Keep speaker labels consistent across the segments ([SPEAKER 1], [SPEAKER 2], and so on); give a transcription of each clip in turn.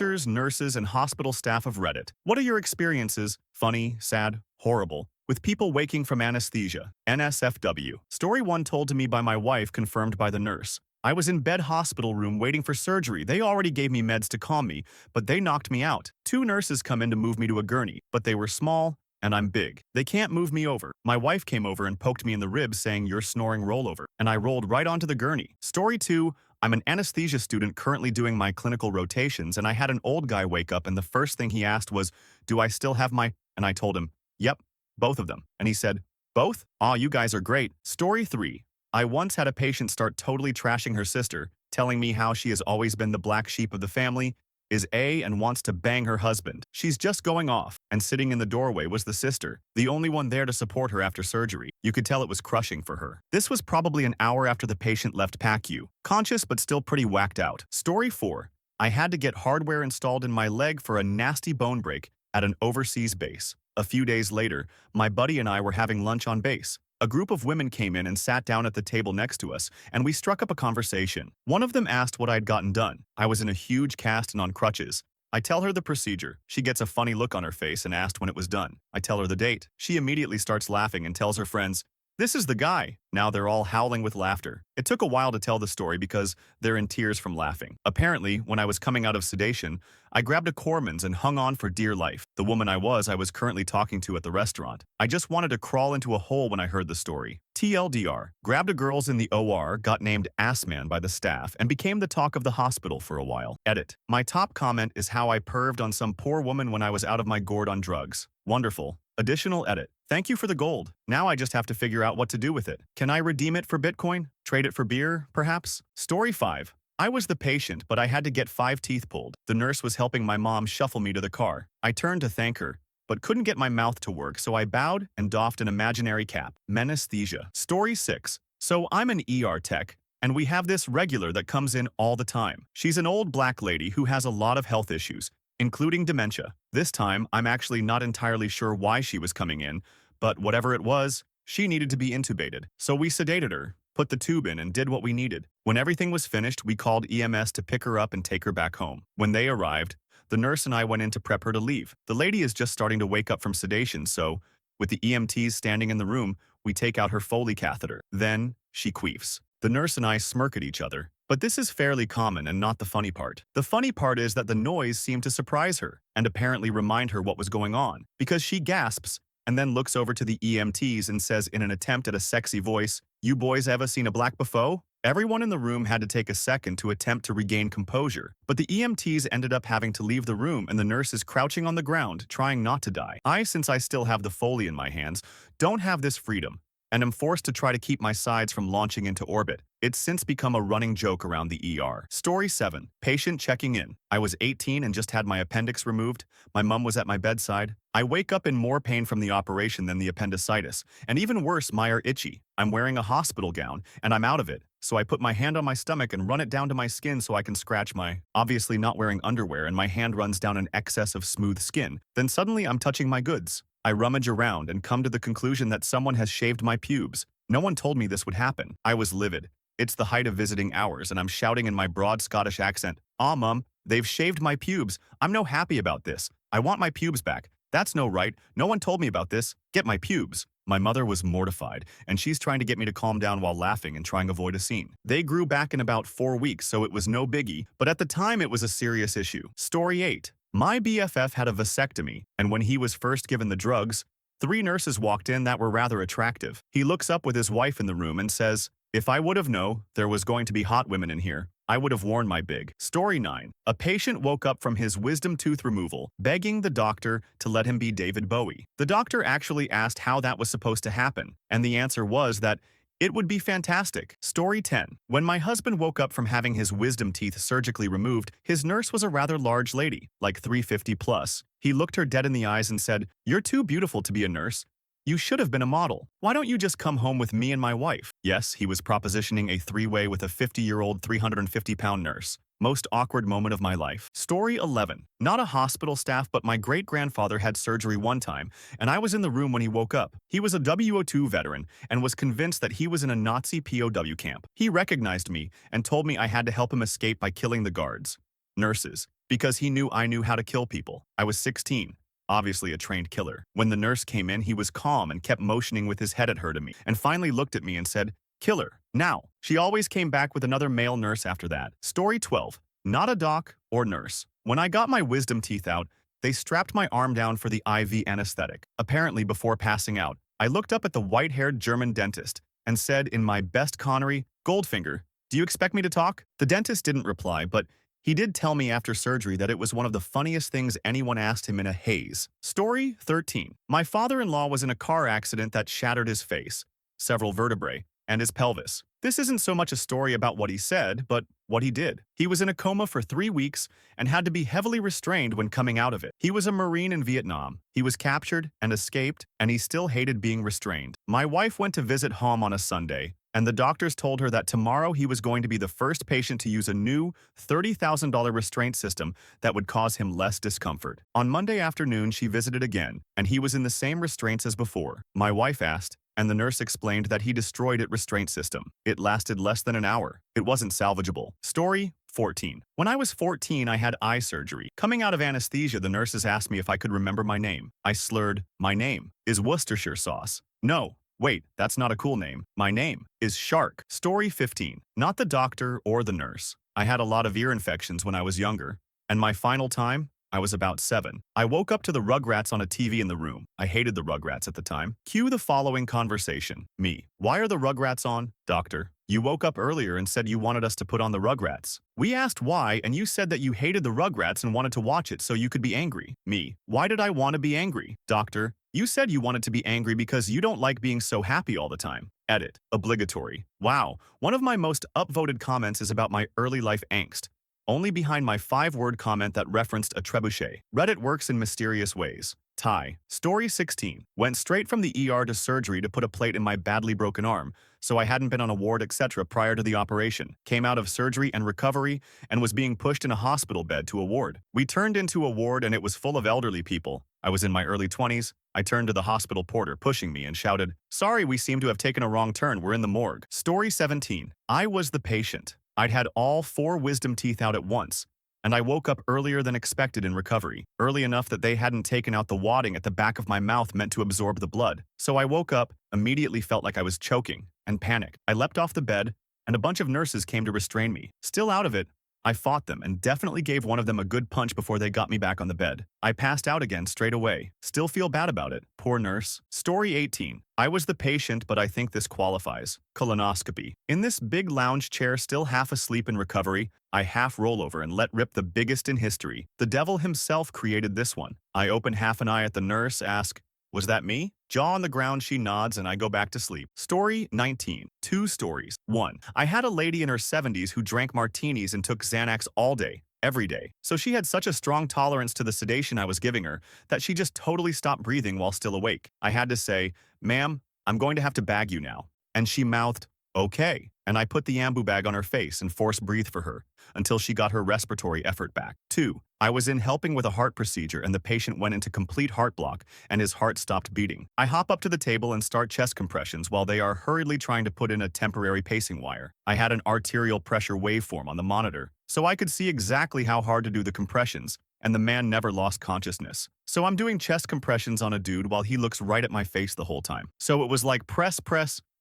[SPEAKER 1] Doctors, nurses, and hospital staff of Reddit. What are your experiences, funny, sad, horrible, with people waking from anesthesia? NSFW. Story 1 told to me by my wife, confirmed by the nurse. I was in bed hospital room waiting for surgery. They already gave me meds to calm me, but they knocked me out. Two nurses come in to move me to a gurney, but they were small, and I'm big. They can't move me over. My wife came over and poked me in the ribs saying, "You're snoring, roll over." And I rolled right onto the gurney. Story 2, I'm an anesthesia student currently doing my clinical rotations, and I had an old guy wake up, and the first thing he asked was, "Do I still have my..." And I told him, "Yep, both of them." And he said, "Both? Aw, you guys are great." Story 3, I once had a patient start totally trashing her sister, telling me how she has always been the black sheep of the family, is A and wants to bang her husband. She's just going off, and sitting in the doorway was the sister, the only one there to support her after surgery. You could tell it was crushing for her. This was probably an hour after the patient left PACU, conscious but still pretty whacked out. Story 4, I had to get hardware installed in my leg for a nasty bone break at an overseas base. A few days later, my buddy and I were having lunch on base. A group of women came in and sat down at the table next to us, and we struck up a conversation. One of them asked what I'd gotten done. I was in a huge cast and on crutches. I tell her the procedure. She gets a funny look on her face and asked when it was done. I tell her the date. She immediately starts laughing and tells her friends, "This is the guy." Now they're all howling with laughter. It took a while to tell the story because they're in tears from laughing. Apparently, when I was coming out of sedation, I grabbed a Corman's and hung on for dear life. The woman I was currently talking to at the restaurant. I just wanted to crawl into a hole when I heard the story. TLDR, grabbed a girls in the OR, got named Assman by the staff, and became the talk of the hospital for a while. Edit. My top comment is how I perved on some poor woman when I was out of my gourd on drugs. Wonderful. Additional edit. Thank you for the gold. Now I just have to figure out what to do with it. Can I redeem it for Bitcoin? Trade it for beer, perhaps? Story 5. I was the patient, but I had to get 5 teeth pulled. The nurse was helping my mom shuffle me to the car. I turned to thank her, but couldn't get my mouth to work, so I bowed and doffed an imaginary cap. Anesthesia. Story 6. So I'm an ER tech, and we have this regular that comes in all the time. She's an old black lady who has a lot of health issues, including dementia. This time, I'm actually not entirely sure why she was coming in, but whatever it was, she needed to be intubated. So we sedated her, put the tube in, and did what we needed. When everything was finished, we called EMS to pick her up and take her back home. When they arrived, the nurse and I went in to prep her to leave. The lady is just starting to wake up from sedation, so, with the EMTs standing in the room, we take out her Foley catheter. Then, she queefs. The nurse and I smirk at each other. But this is fairly common and not the funny part. The funny part is that the noise seemed to surprise her and apparently remind her what was going on, because she gasps and then looks over to the EMTs and says in an attempt at a sexy voice, "You boys ever seen a black before?" Everyone in the room had to take a second to attempt to regain composure, but the EMTs ended up having to leave the room and the nurse is crouching on the ground, trying not to die. Since I still have the Foley in my hands, don't have this freedom, and am forced to try to keep my sides from launching into orbit. It's since become a running joke around the ER. Story 7. Patient checking in. I was 18 and just had my appendix removed. My mom was at my bedside. I wake up in more pain from the operation than the appendicitis, and even worse, my are itchy. I'm wearing a hospital gown, and I'm out of it, so I put my hand on my stomach and run it down to my skin so I can scratch my, obviously not wearing underwear, and my hand runs down an excess of smooth skin. Then suddenly I'm touching my goods. I rummage around and come to the conclusion that someone has shaved my pubes. No one told me this would happen. I was livid. It's the height of visiting hours, and I'm shouting in my broad Scottish accent, "Ah, Mum, they've shaved my pubes. I'm no happy about this. I want my pubes back. That's no right. No one told me about this. Get my pubes." My mother was mortified, and she's trying to get me to calm down while laughing and trying to avoid a scene. They grew back in about 4 weeks, so it was no biggie, but at the time it was a serious issue. Story 8. My BFF had a vasectomy, and when he was first given the drugs, 3 nurses walked in that were rather attractive. He looks up with his wife in the room and says, "If I would have known there was going to be hot women in here, I would have worn my big." Story 9. A patient woke up from his wisdom tooth removal, begging the doctor to let him be David Bowie. The doctor actually asked how that was supposed to happen, and the answer was that it would be fantastic. Story 10. When my husband woke up from having his wisdom teeth surgically removed, his nurse was a rather large lady, like 350 plus. He looked her dead in the eyes and said, "You're too beautiful to be a nurse. You should have been a model. Why don't you just come home with me and my wife?" Yes, he was propositioning a 3-way with a 50-year-old 350-pound nurse. Most awkward moment of my life. Story 11. Not a hospital staff, but my great-grandfather had surgery one time, and I was in the room when he woke up. He was a WO2 veteran and was convinced that he was in a Nazi POW camp. He recognized me and told me I had to help him escape by killing the guards. Nurses. because he knew I knew how to kill people. I was 16. Obviously a trained killer. When the nurse came in, he was calm and kept motioning with his head at her to me, and finally looked at me and said, "Killer, now." She always came back with another male nurse after that. Story 12. Not a doc or nurse. When I got my wisdom teeth out, they strapped my arm down for the IV anesthetic. Apparently before passing out, I looked up at the white-haired German dentist and said in my best Connery, "Goldfinger, do you expect me to talk?" The dentist didn't reply, but he did tell me after surgery that it was one of the funniest things anyone asked him in a haze. Story 13. My father-in-law was in a car accident that shattered his face, several vertebrae, and his pelvis. This isn't so much a story about what he said, but what he did. He was in a coma for 3 weeks and had to be heavily restrained when coming out of it. He was a Marine in Vietnam. He was captured and escaped, and he still hated being restrained. My wife went to visit home on a Sunday, and the doctors told her that tomorrow he was going to be the first patient to use a new $30,000 restraint system that would cause him less discomfort. On Monday afternoon, she visited again, and he was in the same restraints as before. My wife asked, and the nurse explained that he destroyed its restraint system. It lasted less than an hour. It wasn't salvageable. Story 14. When I was 14, I had eye surgery. Coming out of anesthesia, the nurses asked me if I could remember my name. I slurred, "My name is Worcestershire sauce." "No. Wait, that's not a cool name. My name is Shark." Story 15. Not the doctor or the nurse. I had a lot of ear infections when I was younger, and my final time, I was about 7. I woke up to the Rugrats on a TV in the room. I hated the Rugrats at the time. Cue the following conversation. Me. "Why are the Rugrats on? Doctor, you woke up earlier and said you wanted us to put on the Rugrats. We asked why, and you said that you hated the Rugrats and wanted to watch it so you could be angry." Me. "Why did I want to be angry? Doctor, you said you wanted to be angry because you don't like being so happy all the time." Edit. Obligatory. Wow. One of my most upvoted comments is about my early life angst, only behind my 5-word comment that referenced a trebuchet. Reddit works in mysterious ways. Tie. Story 16. Went straight from the ER to surgery to put a plate in my badly broken arm, so I hadn't been on a ward etc. prior to the operation. Came out of surgery and recovery and was being pushed in a hospital bed to a ward. We turned into a ward and it was full of elderly people. I was in my early 20s. I turned to the hospital porter pushing me and shouted, "Sorry, we seem to have taken a wrong turn. We're in the morgue." Story 17. I was the patient. I'd had all 4 wisdom teeth out at once, and I woke up earlier than expected in recovery, early enough that they hadn't taken out the wadding at the back of my mouth meant to absorb the blood. So I woke up, immediately felt like I was choking, and panicked. I leapt off the bed, and a bunch of nurses came to restrain me. Still out of it, I fought them and definitely gave one of them a good punch before they got me back on the bed. I passed out again straight away. Still feel bad about it. Poor nurse. Story 18. I was the patient, but I think this qualifies. Colonoscopy. In this big lounge chair, still half asleep in recovery, I half roll over and let rip the biggest in history. The devil himself created this one. I open half an eye at the nurse, ask, "Was that me?" Jaw on the ground, she nods, and I go back to sleep. Story 19. 2 stories. 1. I had a lady in her 70s who drank martinis and took Xanax all day, every day. So she had such a strong tolerance to the sedation I was giving her that she just totally stopped breathing while still awake. I had to say, "Ma'am, I'm going to have to bag you now." And she mouthed, "Okay." And I put the ambu bag on her face and forced breathe for her until she got her respiratory effort back. 2. I was in helping with a heart procedure and the patient went into complete heart block and his heart stopped beating. I hop up to the table and start chest compressions while they are hurriedly trying to put in a temporary pacing wire. I had an arterial pressure waveform on the monitor, so I could see exactly how hard to do the compressions, and the man never lost consciousness. So I'm doing chest compressions on a dude while he looks right at my face the whole time. So it was like press,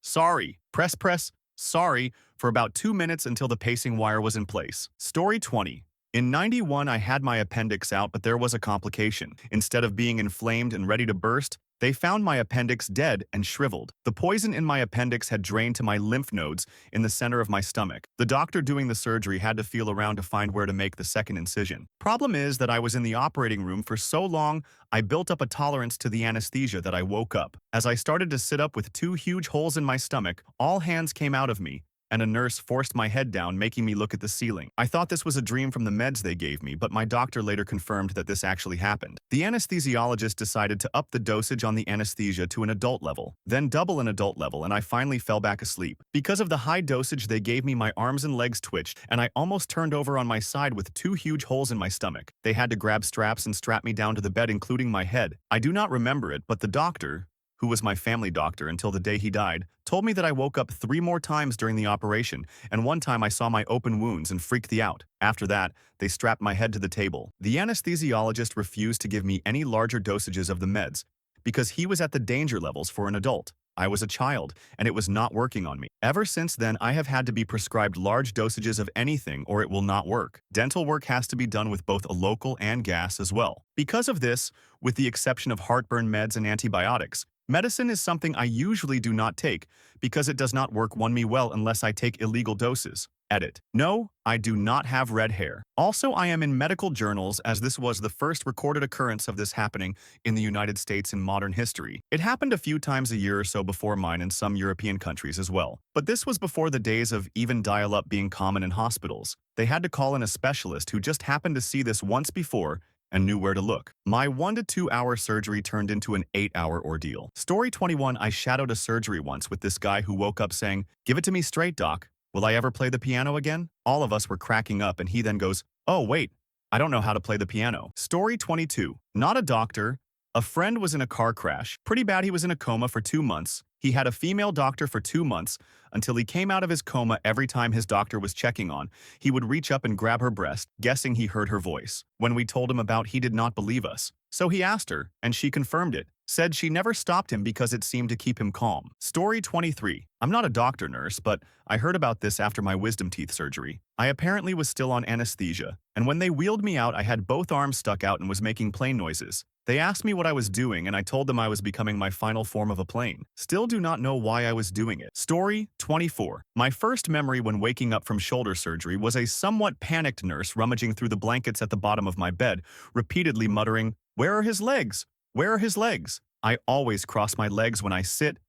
[SPEAKER 1] sorry, press, sorry, for about 2 minutes until the pacing wire was in place. Story 20. In 91, I had my appendix out, but there was a complication. Instead of being inflamed and ready to burst, they found my appendix dead and shriveled. The poison in my appendix had drained to my lymph nodes in the center of my stomach. The doctor doing the surgery had to feel around to find where to make the second incision. Problem is that I was in the operating room for so long, I built up a tolerance to the anesthesia that I woke up. As I started to sit up with 2 huge holes in my stomach, all hands came out of me, and a nurse forced my head down, making me look at the ceiling. I thought this was a dream from the meds they gave me, but my doctor later confirmed that this actually happened. The anesthesiologist decided to up the dosage on the anesthesia to an adult level, then double an adult level, and I finally fell back asleep. Because of the high dosage they gave me, my arms and legs twitched, and I almost turned over on my side with 2 huge holes in my stomach. They had to grab straps and strap me down to the bed, including my head. I do not remember it, but the doctor, who was my family doctor until the day he died, told me that I woke up 3 more times during the operation, and one time I saw my open wounds and freaked the out. After that, they strapped my head to the table. The anesthesiologist refused to give me any larger dosages of the meds because he was at the danger levels for an adult. I was a child, and it was not working on me. Ever since then, I have had to be prescribed large dosages of anything or it will not work. Dental work has to be done with both a local and gas as well. Because of this, with the exception of heartburn meds and antibiotics, medicine is something I usually do not take because it does not work on me well unless I take illegal doses. Edit. No, I do not have red hair. Also, I am in medical journals as this was the first recorded occurrence of this happening in the United States in modern history. It happened a few times a year or so before mine in some European countries as well. But this was before the days of even dial-up being common in hospitals. They had to call in a specialist who just happened to see this once before and knew where to look. My 1 to 2 hour surgery turned into an 8-hour ordeal. Story 21, I shadowed a surgery once with this guy who woke up saying, "Give it to me straight, doc. Will I ever play the piano again?" All of us were cracking up and he then goes, "Oh, wait, I don't know how to play the piano." Story 22, not a doctor. A friend was in a car crash. Pretty bad, he was in a coma for 2 months. He had a female doctor for 2 months until he came out of his coma. Every time his doctor was checking on, he would reach up and grab her breast, guessing he heard her voice. When we told him about, he did not believe us. So he asked her, and she confirmed it. Said she never stopped him because it seemed to keep him calm. Story 23. I'm not a doctor nurse, but I heard about this after my wisdom teeth surgery. I apparently was still on anesthesia, and when they wheeled me out, I had both arms stuck out and was making plane noises. They asked me what I was doing, and I told them I was becoming my final form of a plane. Still do not know why I was doing it. Story 24. My first memory when waking up from shoulder surgery was a somewhat panicked nurse rummaging through the blankets at the bottom of my bed, repeatedly muttering, "Where are his legs? Where are his legs?" I always cross my legs when I sit,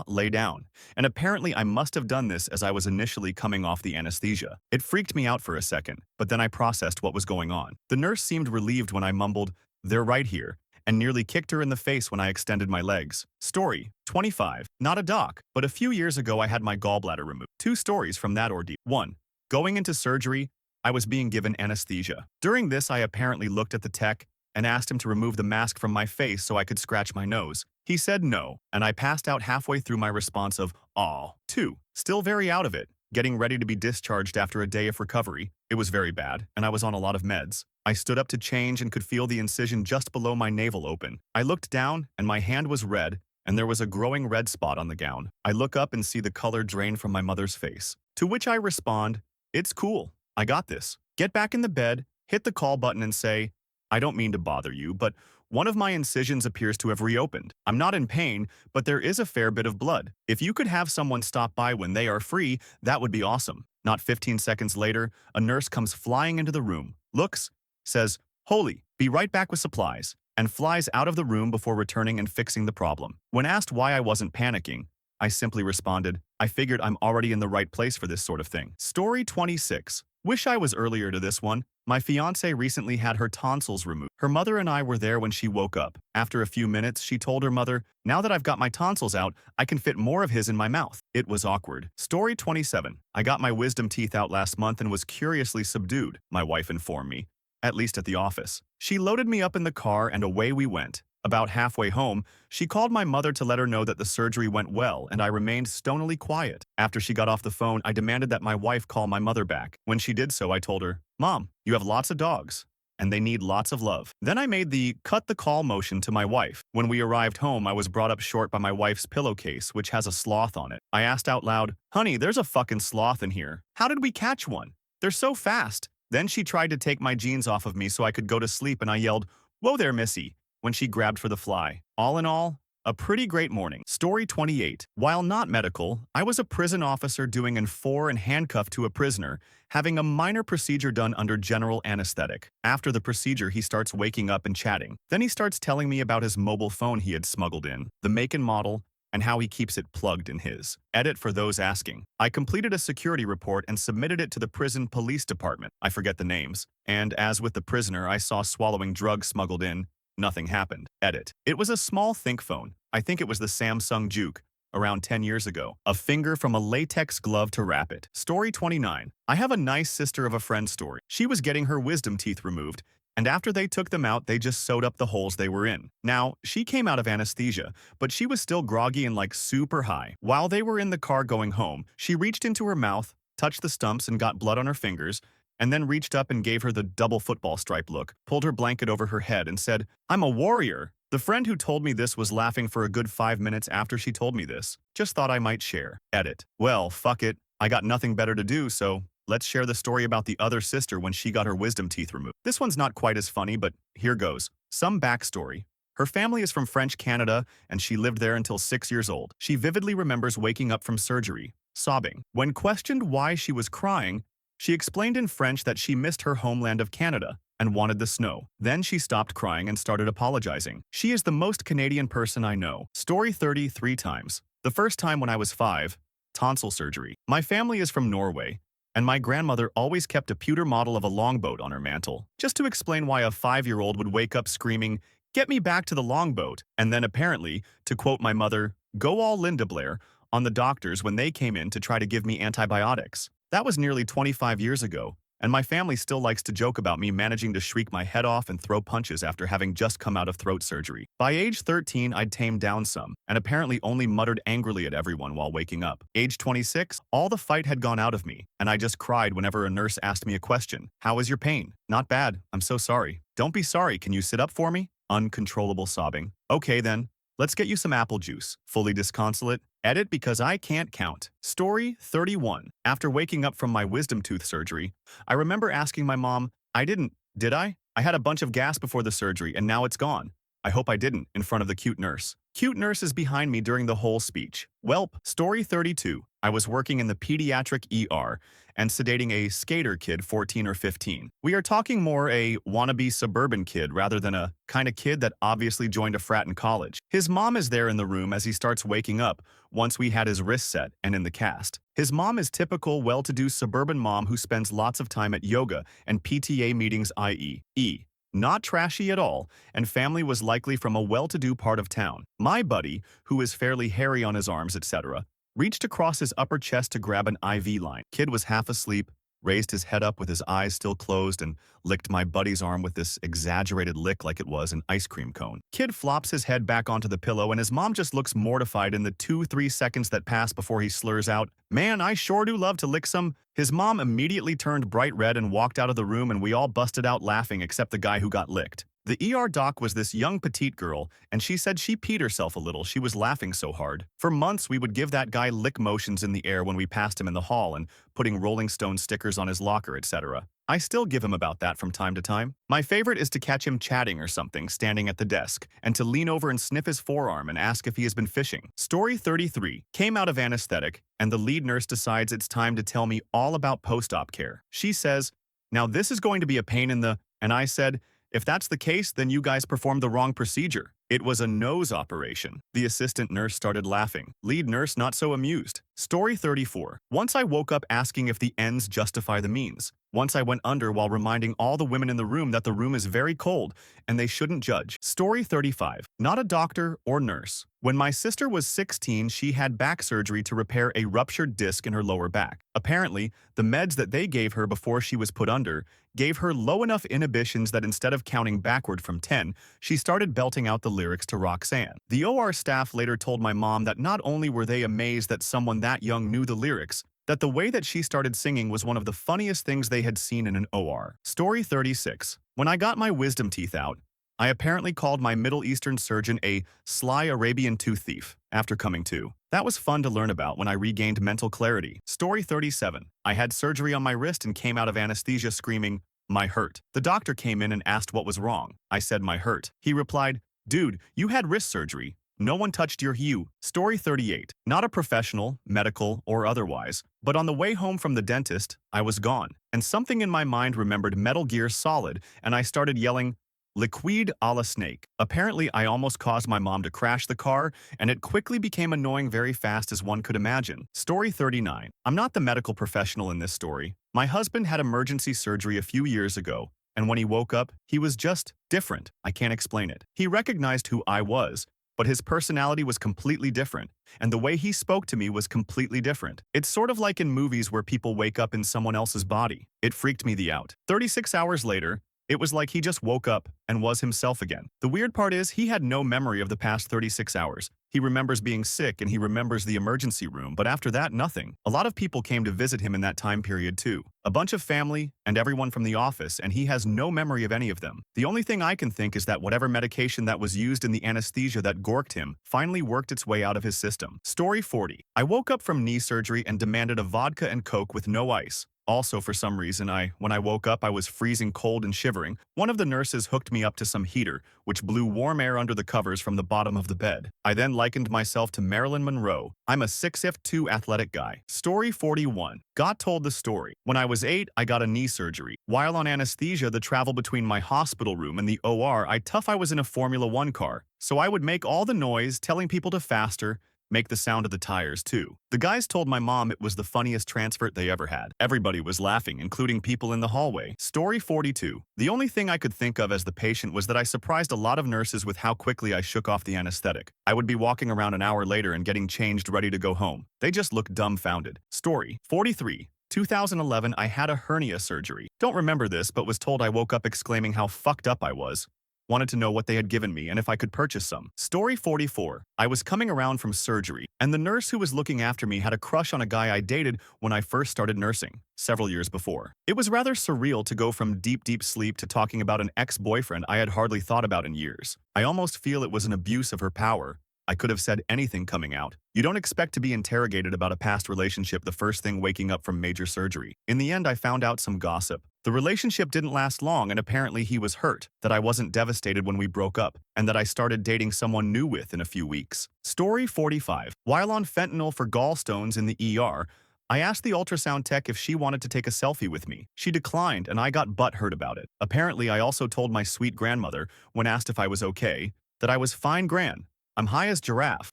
[SPEAKER 1] lay down, and apparently I must have done this as I was initially coming off the anesthesia. It freaked me out for a second, but then I processed what was going on. The nurse seemed relieved when I mumbled, "They're right here," and nearly kicked her in the face when I extended my legs. Story 25. Not a doc, but a few years ago I had my gallbladder removed. 2 stories from that ordeal. 1. Going into surgery, I was being given anesthesia. During this, I apparently looked at the tech and asked him to remove the mask from my face so I could scratch my nose. He said no, and I passed out halfway through my response of, "Aw." 2. Still very out of it, getting ready to be discharged after a day of recovery. It was very bad, and I was on a lot of meds. I stood up to change and could feel the incision just below my navel open. I looked down, and my hand was red, and there was a growing red spot on the gown. I look up and see the color drain from my mother's face. To which I respond, "It's cool. I got this." Get back in the bed, hit the call button and say, "I don't mean to bother you, but one of my incisions appears to have reopened. I'm not in pain, but there is a fair bit of blood. If you could have someone stop by when they are free, that would be awesome." Not 15 seconds later, a nurse comes flying into the room, looks, says, "Holy, be right back with supplies," and flies out of the room before returning and fixing the problem. When asked why I wasn't panicking, I simply responded, "I figured I'm already in the right place for this sort of thing." Story 26. Wish I was earlier to this one. My fiancée recently had her tonsils removed. Her mother and I were there when she woke up. After a few minutes, she told her mother, "Now that I've got my tonsils out, I can fit more of his in my mouth." It was awkward. Story 27. I got my wisdom teeth out last month and was curiously subdued, my wife informed me, at least at the office. She loaded me up in the car and away we went. About halfway home, she called my mother to let her know that the surgery went well, and I remained stonily quiet. After she got off the phone, I demanded that my wife call my mother back. When she did so, I told her, "Mom, you have lots of dogs, and they need lots of love." Then I made the cut the call motion to my wife. When we arrived home, I was brought up short by my wife's pillowcase, which has a sloth on it. I asked out loud, "Honey, there's a fucking sloth in here. How did we catch one? They're so fast." Then she tried to take my jeans off of me so I could go to sleep, and I yelled, "Whoa there, Missy," when she grabbed for the fly. All in all, a pretty great morning. Story 28. While not medical, I was a prison officer doing an 4 and handcuffed to a prisoner, having a minor procedure done under general anesthetic. After the procedure, he starts waking up and chatting. Then he starts telling me about his mobile phone he had smuggled in, the make and model, and how he keeps it plugged in his. Edit for those asking. I completed a security report and submitted it to the prison police department. I forget the names. And as with the prisoner I saw swallowing drugs smuggled in, nothing happened. Edit. It was a small think phone. I think it was the Samsung Juke, around 10 years ago. A finger from a latex glove to wrap it. Story 29. I have a nice sister of a friend story. She was getting her wisdom teeth removed, and after they took them out, they just sewed up the holes they were in. Now, she came out of anesthesia, but she was still groggy and like super high. While they were in the car going home, she reached into her mouth, touched the stumps and got blood on her fingers, and then reached up and gave her the double football stripe look, pulled her blanket over her head and said, "I'm a warrior." The friend who told me this was laughing for a good 5 minutes after she told me this. Just thought I might share. Edit. Well, fuck it. I got nothing better to do, so let's share the story about the other sister when she got her wisdom teeth removed. This one's not quite as funny, but here goes. Some backstory. Her family is from French Canada, and she lived there until 6 years old. She vividly remembers waking up from surgery, sobbing. When questioned why she was crying, she explained in French that she missed her homeland of Canada and wanted the snow. Then she stopped crying and started apologizing. She is the most Canadian person I know. Story 33 times. The first time when I was 5, tonsil surgery. My family is from Norway, and my grandmother always kept a pewter model of a longboat on her mantle. Just to explain why a 5-year-old would wake up screaming, "Get me back to the longboat," and then apparently, to quote my mother, "Go all Linda Blair," on the doctors when they came in to try to give me antibiotics. That was nearly 25 years ago, and my family still likes to joke about me managing to shriek my head off and throw punches after having just come out of throat surgery. By age 13, I'd tamed down some, and apparently only muttered angrily at everyone while waking up. Age 26, all the fight had gone out of me, and I just cried whenever a nurse asked me a question. "How is your pain?" "Not bad. I'm so sorry." "Don't be sorry. Can you sit up for me?" Uncontrollable sobbing. "Okay then. Let's get you some apple juice." Fully disconsolate. Edit because I can't count. Story 31. After waking up from my wisdom tooth surgery, I remember asking my mom, did I? I had a bunch of gas before the surgery and now it's gone. I hope I didn't, in front of the cute nurse. Cute nurse is behind me during the whole speech. Welp. Story 32. I was working in the pediatric ER and sedating a skater kid 14 or 15. We are talking more a wannabe suburban kid rather than a kind of kid that obviously joined a frat in college. His mom is there in the room as he starts waking up once we had his wrist set and in the cast. His mom is typical well-to-do suburban mom who spends lots of time at yoga and PTA meetings, i.e. Not trashy at all, and family was likely from a well-to-do part of town. My buddy, who is fairly hairy on his arms, etc., reached across his upper chest to grab an IV line. Kid was half asleep, raised his head up with his eyes still closed, and licked my buddy's arm with this exaggerated lick like it was an ice cream cone. Kid flops his head back onto the pillow, and his mom just looks mortified in the 2-3 seconds that pass before he slurs out, "Man, I sure do love to lick some." His mom immediately turned bright red and walked out of the room, and we all busted out laughing except the guy who got licked. The ER doc was this young petite girl, and she said she peed herself a little. She was laughing so hard. For months, we would give that guy lick motions in the air when we passed him in the hall and putting Rolling Stone stickers on his locker, etc. I still give him about that from time to time. My favorite is to catch him chatting or something, standing at the desk, and to lean over and sniff his forearm and ask if he has been fishing. Story 33. Came out of anesthetic, and the lead nurse decides it's time to tell me all about post-op care. She says, "Now this is going to be a pain in the..." And I said, "If that's the case, then you guys performed the wrong procedure. It was a nose operation." The assistant nurse started laughing. Lead nurse not so amused. Story 34. Once I woke up asking if the ends justify the means. Once I went under while reminding all the women in the room that the room is very cold and they shouldn't judge. Story 35. Not a doctor or nurse. When my sister was 16, she had back surgery to repair a ruptured disc in her lower back. Apparently, the meds that they gave her before she was put under gave her low enough inhibitions that instead of counting backward from 10, she started belting out the lyrics to Roxanne. The OR staff later told my mom that not only were they amazed that someone that young knew the lyrics, that the way that she started singing was one of the funniest things they had seen in an OR. Story 36. When I got my wisdom teeth out, I apparently called my Middle Eastern surgeon a sly Arabian tooth thief after coming to. That was fun to learn about when I regained mental clarity. Story 37. I had surgery on my wrist and came out of anesthesia screaming, "My hurt." The doctor came in and asked what was wrong. I said my hurt. He replied, "Dude, you had wrist surgery. No one touched your hue." Story 38. Not a professional, medical, or otherwise, but on the way home from the dentist, I was gone, and something in my mind remembered Metal Gear Solid, and I started yelling, "Liquide a la snake." Apparently, I almost caused my mom to crash the car, and it quickly became annoying very fast as one could imagine. Story 39. I'm not the medical professional in this story. My husband had emergency surgery a few years ago, and when he woke up, he was just different. I can't explain it. He recognized who I was, but his personality was completely different, and the way he spoke to me was completely different. It's sort of like in movies where people wake up in someone else's body. It freaked me the out. 36 hours later, It was like he just woke up and was himself again. The weird part is he had no memory of the past 36 hours. He remembers being sick and he remembers the emergency room, but after that, nothing. A lot of people came to visit him in that time period too. A bunch of family and everyone from the office, and he has no memory of any of them. The only thing I can think is that whatever medication that was used in the anesthesia that gorked him finally worked its way out of his system. Story 40. I woke up from knee surgery and demanded a vodka and Coke with no ice. Also, for some reason, when I woke up, I was freezing cold and shivering. One of the nurses hooked me up to some heater, which blew warm air under the covers from the bottom of the bed. I then likened myself to Marilyn Monroe. I'm a 6'2" athletic guy. Story 41. Got told the story. When I was 8, I got a knee surgery. While on anesthesia, the travel between my hospital room and the OR, I was in a Formula 1 car. So I would make all the noise, telling people to faster, make the sound of the tires too. The guys told my mom it was the funniest transfer they ever had. Everybody was laughing, including people in the hallway. Story 42. The only thing I could think of as the patient was that I surprised a lot of nurses with how quickly I shook off the anesthetic. I would be walking around an hour later and getting changed ready to go home. They just looked dumbfounded. Story 43. 2011, I had a hernia surgery. Don't remember this, but was told I woke up exclaiming how fucked up I was. Wanted to know what they had given me and if I could purchase some. Story 44. I was coming around from surgery, and the nurse who was looking after me had a crush on a guy I dated when I first started nursing, several years before. It was rather surreal to go from deep sleep to talking about an ex-boyfriend I had hardly thought about in years. I almost feel it was an abuse of her power. I could have said anything coming out. You don't expect to be interrogated about a past relationship the first thing waking up from major surgery. In the end, I found out some gossip. The relationship didn't last long, and apparently he was hurt, that I wasn't devastated when we broke up, and that I started dating someone new with in a few weeks. Story 45. While on fentanyl for gallstones in the ER, I asked the ultrasound tech if she wanted to take a selfie with me. She declined, and I got butthurt about it. Apparently, I also told my sweet grandmother, when asked if I was okay, that I was fine gran. I'm high as giraffe.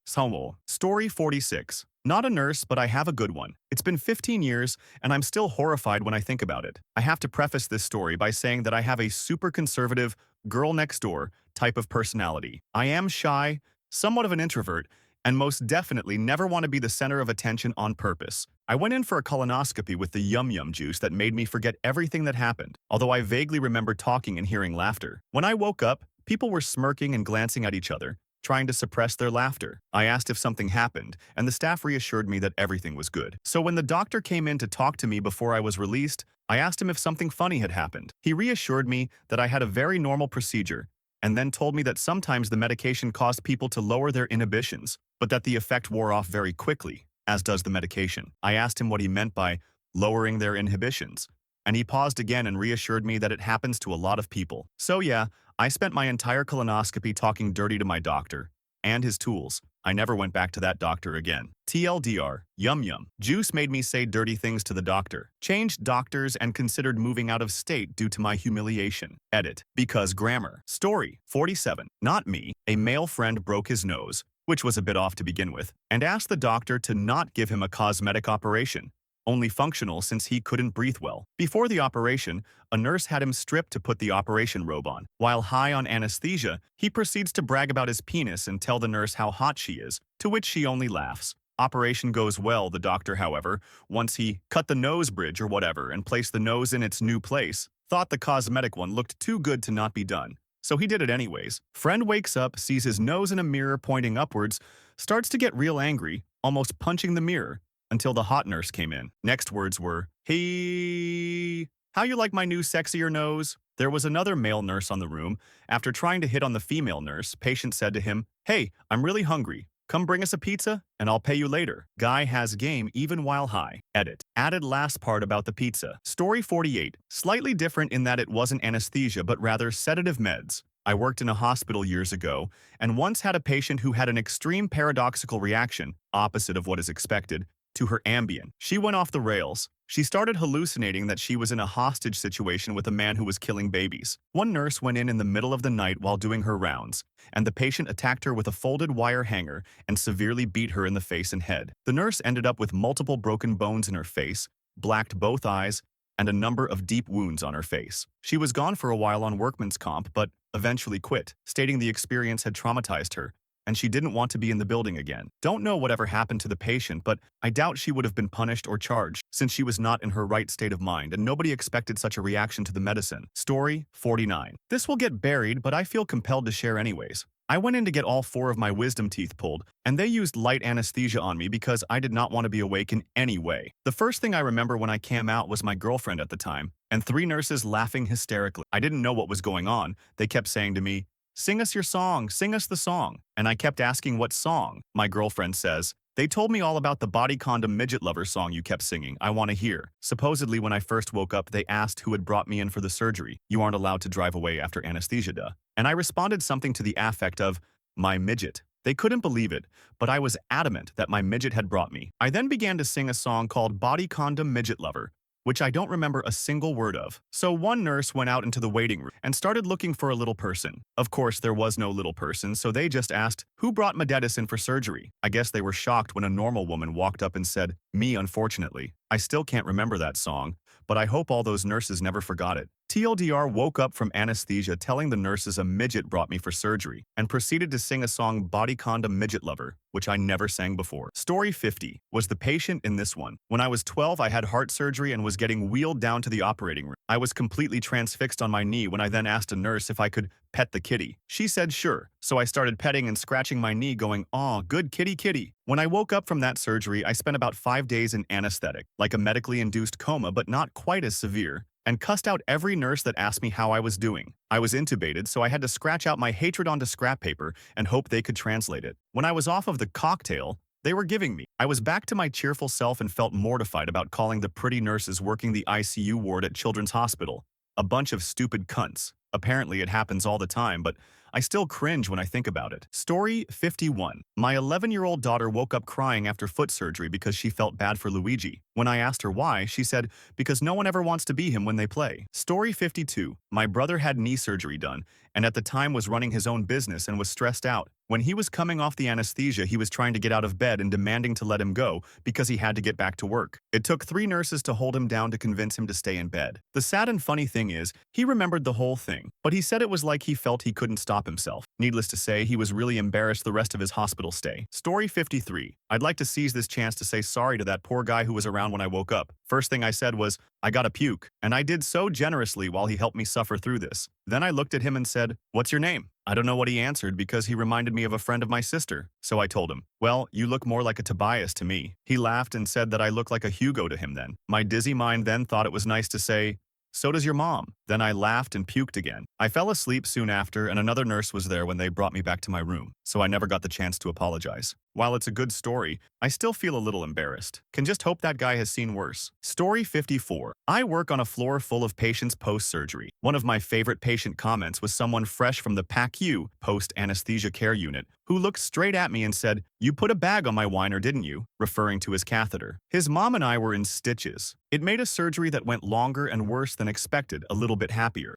[SPEAKER 1] Story 46. Not a nurse, but I have a good one. It's been 15 years, and I'm still horrified when I think about it. I have to preface this story by saying that I have a super conservative, girl-next-door type of personality. I am shy, somewhat of an introvert, and most definitely never want to be the center of attention on purpose. I went in for a colonoscopy with the yum-yum juice that made me forget everything that happened, although I vaguely remember talking and hearing laughter. When I woke up, people were smirking and glancing at each other, trying to suppress their laughter. I asked if something happened, and the staff reassured me that everything was good. So when the doctor came in to talk to me before I was released, I asked him if something funny had happened. He reassured me that I had a very normal procedure, and then told me that sometimes the medication caused people to lower their inhibitions, but that the effect wore off very quickly, as does the medication. I asked him what he meant by lowering their inhibitions, and he paused again and reassured me that it happens to a lot of people. So yeah, I spent my entire colonoscopy talking dirty to my doctor and his tools. I never went back to that doctor again. TLDR, yum-yum. Juice made me say dirty things to the doctor. Changed doctors and considered moving out of state due to my humiliation. Edit. Because grammar. Story 47. Not me. A male friend broke his nose, which was a bit off to begin with, and asked the doctor to not give him a cosmetic operation. Only functional since he couldn't breathe well. Before the operation, a nurse had him stripped to put the operation robe on. While high on anesthesia, he proceeds to brag about his penis and tell the nurse how hot she is, to which she only laughs. Operation goes well, the doctor, however, once he cut the nose bridge or whatever and placed the nose in its new place, thought the cosmetic one looked too good to not be done. So he did it anyways. Friend wakes up, sees his nose in a mirror pointing upwards, starts to get real angry, almost punching the mirror, until the hot nurse came in. Next words were, "Hey, how you like my new sexier nose?" There was another male nurse on the room. After trying to hit on the female nurse, patient said to him, "Hey, I'm really hungry. Come bring us a pizza, and I'll pay you later." Guy has game even while high. Edit. Added last part about the pizza. Story 48. Slightly different in that it wasn't anesthesia but rather sedative meds. I worked in a hospital years ago, and once had a patient who had an extreme paradoxical reaction, opposite of what is expected, to her Ambien. She went off the rails. She started hallucinating that she was in a hostage situation with a man who was killing babies. One nurse went in the middle of the night while doing her rounds, and the patient attacked her with a folded wire hanger and severely beat her in the face and head. The nurse ended up with multiple broken bones in her face, blacked both eyes, and a number of deep wounds on her face. She was gone for a while on workman's comp, but eventually quit, stating the experience had traumatized her and she didn't want to be in the building again. Don't know whatever happened to the patient, but I doubt she would have been punished or charged since she was not in her right state of mind and nobody expected such a reaction to the medicine. Story 49. This will get buried, but I feel compelled to share anyways. I went in to get all 4 of my wisdom teeth pulled, and they used light anesthesia on me because I did not want to be awake in any way. The first thing I remember when I came out was my girlfriend at the time, and 3 nurses laughing hysterically. I didn't know what was going on. They kept saying to me, "Sing us your song, sing us the song." And I kept asking what song. My girlfriend says, "They told me all about the body condom midget lover song you kept singing. I want to hear." Supposedly when I first woke up, they asked who had brought me in for the surgery. "You aren't allowed to drive away after anesthesia, duh." And I responded something to the affect of, "My midget." They couldn't believe it, but I was adamant that my midget had brought me. I then began to sing a song called Body Condom Midget Lover, which I don't remember a single word of. So one nurse went out into the waiting room and started looking for a little person. Of course, there was no little person, so they just asked, "Who brought Medettis in for surgery?" I guess they were shocked when a normal woman walked up and said, "Me, unfortunately." I still can't remember that song, but I hope all those nurses never forgot it. TLDR woke up from anesthesia telling the nurses a midget brought me for surgery and proceeded to sing a song Body Condom Midget Lover, which I never sang before. Story 50 was the patient in this one. When I was 12, I had heart surgery and was getting wheeled down to the operating room. I was completely transfixed on my knee when I then asked a nurse if I could pet the kitty. She said sure, so I started petting and scratching my knee going, "Aw, good kitty kitty." When I woke up from that surgery, I spent about 5 days in anesthetic, like a medically induced coma but not quite as severe, and cussed out every nurse that asked me how I was doing. I was intubated, so I had to scratch out my hatred onto scrap paper and hope they could translate it. When I was off of the cocktail they were giving me, I was back to my cheerful self and felt mortified about calling the pretty nurses working the ICU ward at Children's Hospital a bunch of stupid cunts. Apparently it happens all the time, but I still cringe when I think about it. Story 51. My 11-year-old daughter woke up crying after foot surgery because she felt bad for Luigi. When I asked her why, she said, "Because no one ever wants to be him when they play." Story 52. My brother had knee surgery done, and at the time was running his own business and was stressed out. When he was coming off the anesthesia, he was trying to get out of bed and demanding to let him go because he had to get back to work. It took 3 nurses to hold him down to convince him to stay in bed. The sad and funny thing is, he remembered the whole thing, but he said it was like he felt he couldn't stop himself. Needless to say, he was really embarrassed the rest of his hospital stay. Story 53. I'd like to seize this chance to say sorry to that poor guy who was around when I woke up. First thing I said was, "I gotta puke," and I did so generously while he helped me suffer through this. Then I looked at him and said, "What's your name?" I don't know what he answered because he reminded me of a friend of my sister, so I told him, "Well, you look more like a Tobias to me." He laughed and said that I looked like a Hugo to him then. My dizzy mind then thought it was nice to say, "So does your mom." Then I laughed and puked again. I fell asleep soon after, and another nurse was there when they brought me back to my room, so I never got the chance to apologize. While it's a good story, I still feel a little embarrassed. Can just hope that guy has seen worse. Story 54. I work on a floor full of patients post-surgery. One of my favorite patient comments was someone fresh from the PACU, post-anesthesia care unit, who looked straight at me and said, "You put a bag on my whiner, didn't you?" referring to his catheter. His mom and I were in stitches. It made a surgery that went longer and worse than expected a little bit happier.